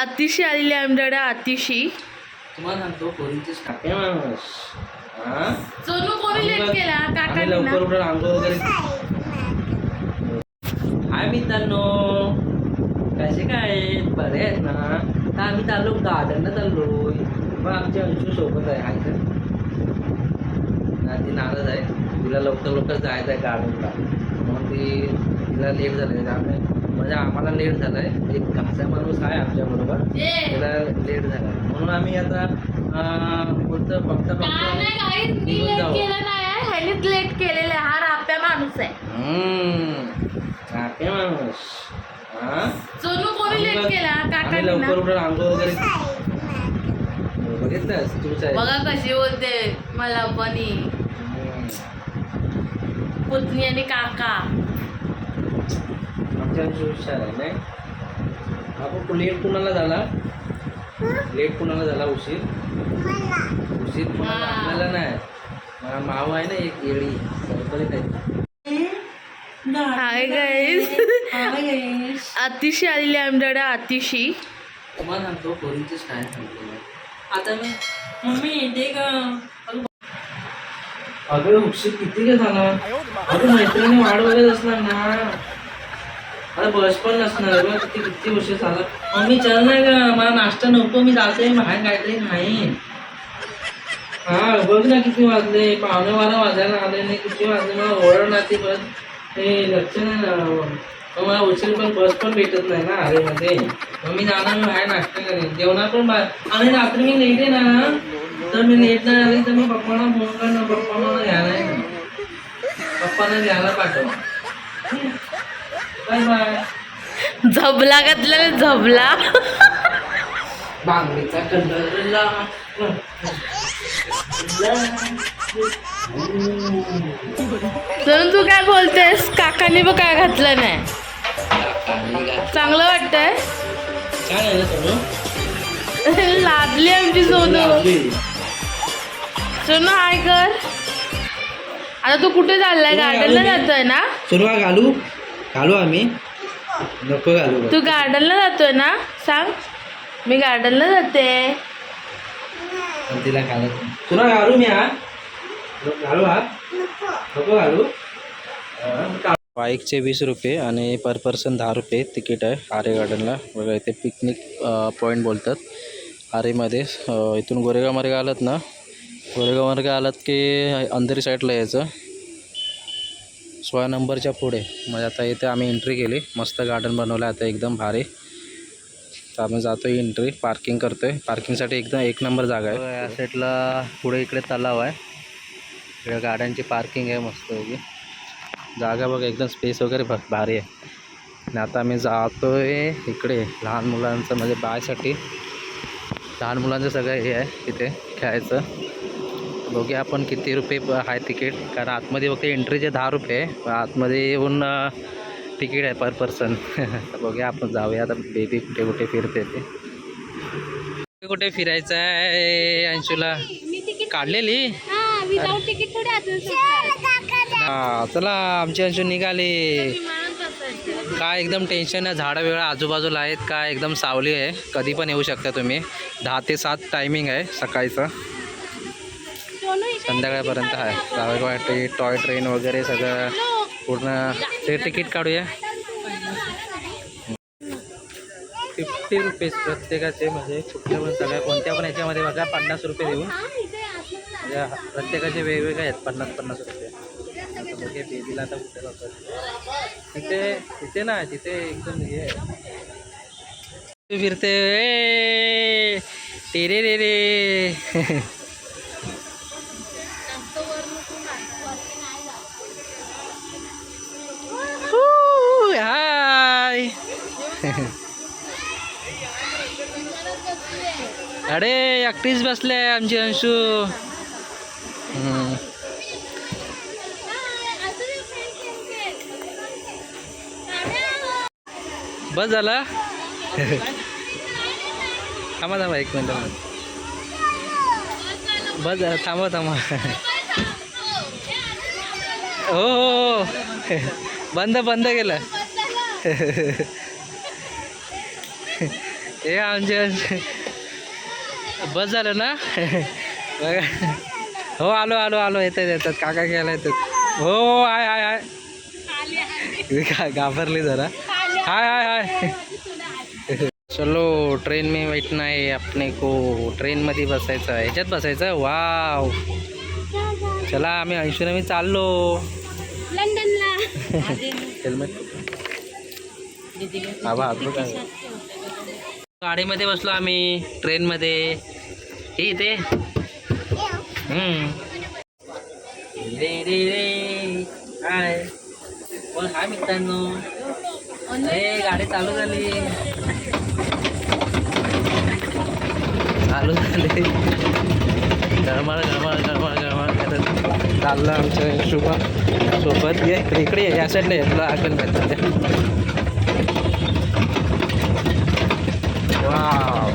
अतिशी आलेली आमच्याकडे अतिशी. तुम्हाला सांगतो पोरींचे टाके माणूस. सोनू कोणी लेट केला काका लवकर उठून आंघोळ वगैरे. हाय मित्रांनो, कसे काय बरे आहेत ना? तर आम्ही चाललो गार्डनला चाललोय. मग आमची अंशू सोबत आहे. हाय तर ती नाराज आहे. तिला लवकर लवकर जायचं आहे गार्डनला. म्हणून तिला लेट झालं आहे. म्हणजे आम्हाला लेट झालं आहे. एक घासा माणूस आहे आमच्याबरोबर, त्याला लेट झाला आहे. म्हणून आम्ही आता बोलतो बघता निघून जाऊ. लेट केलेला हा राप्या माणूस आहे. राप्या माणूस. सोनू कोणी लेट केला काका लवकर उठून आंघोळ वगैरे. बघितलंस तुमचं बघा कशी बोलते मला पण पुतणी आणि काका. आमच्या हुशार आहे नाही. आपण लेट कुणाला झाला? लेट कुणाला झाला? उशीर कुणाला? आपल्याला नाही. माव आहे ना एक येळी सरपरीत आहे. हाय गाईस, अतिशी आलेली आमच्याकडे अतिशी. तुम्हाला सांगतो पोरींची स्टाईल सांगतो. आता मी मम्मी येते का? अगं उशीर किती का झाला? अगं मैत्रिणी वाढ वगैरे असणार ना. आता बस पण नसणार. किती उशीर झाला. मम्मी चल नाही का? मला नाश्ता नको, मी जाते बाहेर काहीतरी खाईन. हा बघ ना किती वाजले. 11:15 वाजायला आले नाही. किती वाजले मला ओरड ना ती बस. हे लक्ष नाही ना. मग मला उशीर पण बस पण भेटत नाही ना आरेमध्ये. मग मी जाणार, मी बाहेर नाश्ता करेन. जेवणार पण बाहेर. आणि रात्री मी लेट आहे ना, तर मी लेट नाही आली तर मी पप्पांना फोन करणार. पप्पांना घ्यायला पप्पांना घ्यायला पाठव. Bye bye. झबला घातला झबला. बांगडीचा कंडरला. तर तू काय बोलतेस? काकांनी बघ काय घातलं नाही. चांगलं वाटतंय. काय आहे ना सोनू? लादली आमची सोनू. सोनू हाय कर. आता तू कुठे चाललाय? गार्डनला जातोय ना? सोनू घालू घालू आम्ही नको घालू. तू गार्डनला जातोय ना? सांग. मी गार्डनला जाते. तिला घालत तुला घालू मी. घालू नको घालू. बाईकचे 20 रुपये आणि पर पर्सन 10 रुपये तिकीट आहे आरे गार्डनला. बघा इथे पिकनिक पॉईंट बोलतात आरेमध्ये. इथून गोरेगाव मार्गे आलात ना, गोरेगाव मार्गे आलात की अंधेरी साईडला यायचं 16 नंबरच्या पुढे. म्हणजे आता इथे आम्ही एंट्री केली. मस्त गार्डन बनवलं आहे आता एकदम भारी. तर आम्ही जातो आहे एंट्री, पार्किंग करतो आहे. पार्किंगसाठी एकदम एक नंबर जागा आहे. या साईडला पुढे इकडे तलाव आहे. इकडे गाड्यांची पार्किंग आहे मस्त होती जागा. बघा एकदम स्पेस वगैरे भारी आहे. आणि आता आम्ही जातो आहे इकडे लहान मुलांचं म्हणजे बायसाठी लहान मुलांचं सगळं हे आहे तिथे खेळायचं. बघूया आपण किती रुपये आहे तिकीट. कारण आतमध्ये फक्त एंट्रीचे 10 रुपये. आतमध्ये येऊन तिकीट आहे पर पर्सन. तर बघूया आपण जाऊया आता. बेबी कुठे कुठे फिरते ते कुठे फिरायचं आहे अंशूला? काढलेली हा. चला आमची अंशू निघाली. काय एकदम टेन्शन आहे. झाडं वेगळं आजूबाजूला आहेत. काय एकदम सावली आहे. कधी पण येऊ शकता तुम्ही. 10 ते 7 टायमिंग आहे सकाळचं. संध्याकाळपर्यंत आहे. गावागावासाठी टॉय ट्रेन वगैरे सगळं पूर्ण. ते तिकीट काढूया 50 रुपीज प्रत्येकाचे. म्हणजे कुठल्या पण सगळ्या कोणत्या पण याच्यामध्ये बघा 50 रुपये देऊन म्हणजे प्रत्येकाचे वेगवेगळे आहेत 50-50 रुपये. बघे बेबीला आता कुठे जातो तिथे तिथे ना तिथे एकदम हे फिरते रे रे रे. हाय. अरे एकटीच बसले आमची अंशू. बस झाला. थांबा थांबा 1 मिनिट. बस झालं. थांबा. हो बंद केलं. हे आमचे बस झालं ना. बघा. हो आलो आलो आलो येतात काका घ्यायला येतात. हो आय आय आय घाबरली जरा. हाय हाय हाय. चलो ट्रेन में बैठना है अपने को. ट्रेनमध्ये बसायचं आहे. ह्याच्यात बसायचं. वाव चला आम्ही ऐंशी चाललो लंडनला. हेल्मेट गाडीमध्ये बसलो आम्ही ट्रेनमध्ये. हे इथे रे रे रे हाय बोल. हाय मित्रांनो. अरे गाडी चालू झाली. गरमाळ गरमाळ गरमाळ गरमाळ करत चाललं आमच्या शुभा सोबत. ये इकडे इकडे या साईडला ये. तुला आठवण भेटतं. वाव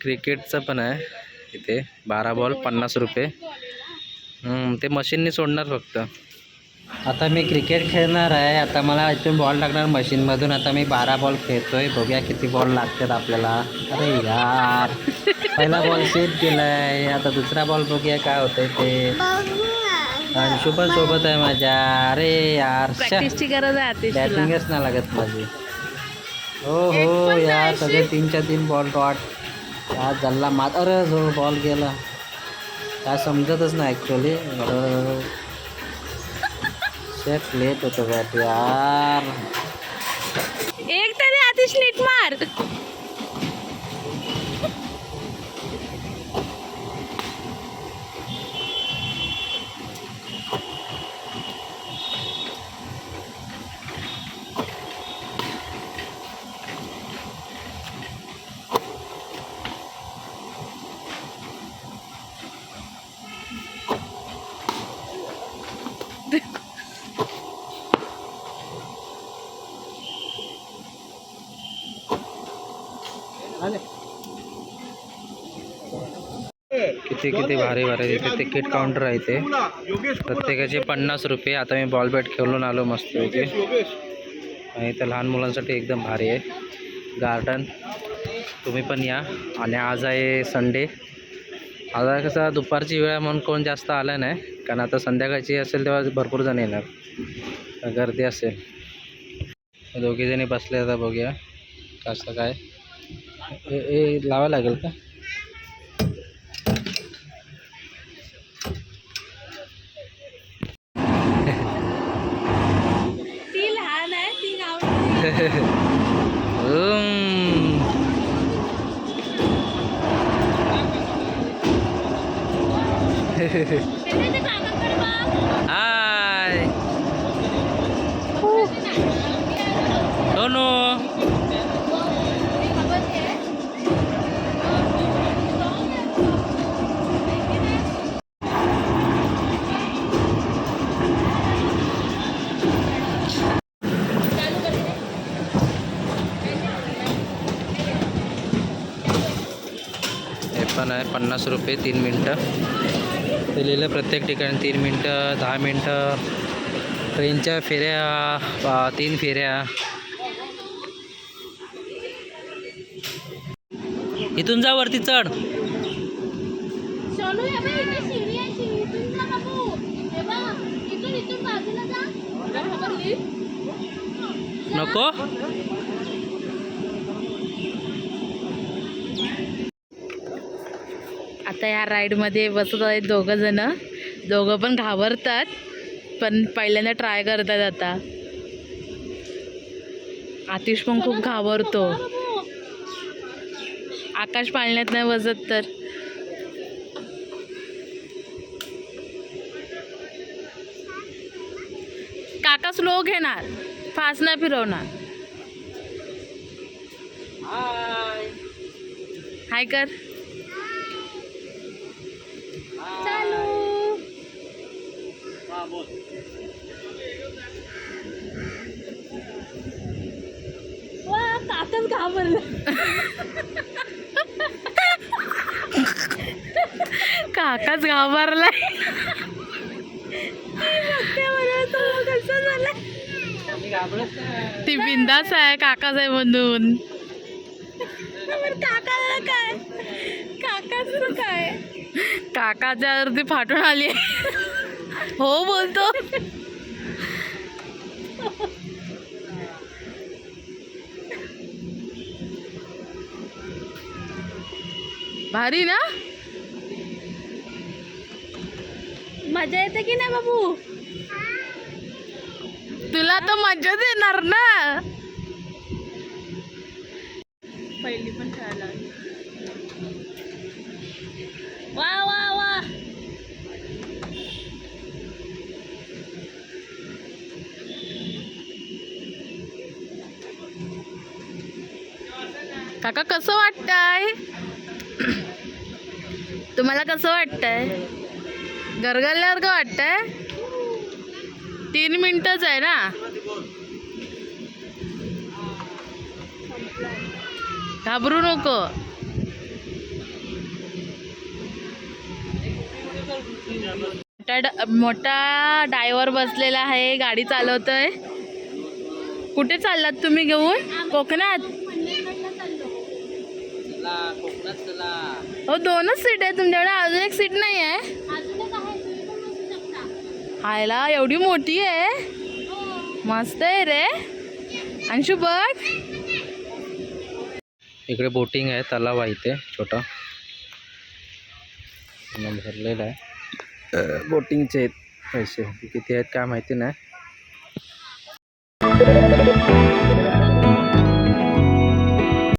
क्रिकेटचं पण आहे इथे. 12 बॉल 50 रुपये. ते मशीननी सोडणार फक्त. आता मी क्रिकेट खेळणार आहे. आता मला इथून बॉल लागणार मशीनमधून. आता मी 12 बॉल खेळतोय. बघूया किती बॉल लागतात आपल्याला. अरे यार पहिला बॉल सेट केलाय. आता दुसरा बॉल बघूया काय होतंय ते. अंशू पण सोबत आहे माझ्या. अरे यार प्रॅक्टिसची गरज आहे आतिश तुला. बॅटिंगच नाही लागत माझी. हो हो यार सगळे 3च्या 3 बॉल डॉट. काय झाला मात. अरे जो बॉल गेला काय समजतच नाही ॲक्च्युली. शेट लेट होतो बॅट यार. एक तरी आतिश नीट मार. किती किती भारी भारी तिथे तिकीट काउंटर आहे ते. प्रत्येकाचे 50 रुपये. आता मी बॉल बॅट खेळून आलो मस्त इथे. आणि इथं लहान मुलांसाठी एकदम भारी आहे गार्डन. तुम्ही पण या. आणि आज आहे संडे. आज आहे कसं दुपारची वेळ म्हणून कोण जास्त आलं नाही. कारण आता संध्याकाळची असेल तेव्हा भरपूर जण येणार. गर्दी असेल. दोघीजणी बसले. आता बघूया कसं काय. लावा लागेल का. ती लहान आहे ती नाव. हाय दोनों. हे पण आहे 50 रुपये 3 मिनटं. ते लिहिलं प्रत्येक ठिकाणी 3 मिनटं 10 मिनटं. ट्रेनच्या फेऱ्या 3 फेऱ्या. इथून जा वरती चढ. सोनू हे बघ इथे शिडी आहे. शिडीतून जा बाबू. हे बघ इथून बाजूला जा. नको. आता ह्या राईडमध्ये बसत आहेत दोघं जण. दोघं पण घाबरतात पण पहिल्यांदा ट्राय करतात. आता आतिश पण खूप घाबरतो. आकाश पाळण्यात नाही बसत तर. काका स्लो घेणार. फास्ट नाही फिरवणार. हाय कर. चालू. वा काकाच घाबरलं. काकाच घाबरलाय. ती बिंदास आहे काकाच आहे म्हणून. काकाला काय काकाच काय काकाच्या वरती फाटून आली. हो बोलतो. भारी ना. मजा येते की नाही बाबू. तुला तर मजाच येणार ना. पहिली पण खेळायला. वा वा वा. काका कसं वाटतंय तुम्हाला? कसं वाटतंय? गरगरल्यासारखं वाटतंय. 3 मिनिटच आहे ना. घाबरू नको. मोठा ड्रायव्हर बसलेला आहे, गाडी चालवतोय. कुठे चाललात तुम्ही घेऊन? कोकणात. हो 2च सीट आहे तुमच्याकडे, अजून एक सीट नाही आहे. हायला एवढी मोठी आहे. मस्त आहे रे. अंशू बघ. इकडे बोटिंग आहे, तलाव आहे इथे छोटा भरलेला आहे. बोटिंगचे पैसे किती आहेत काय माहिती नाही.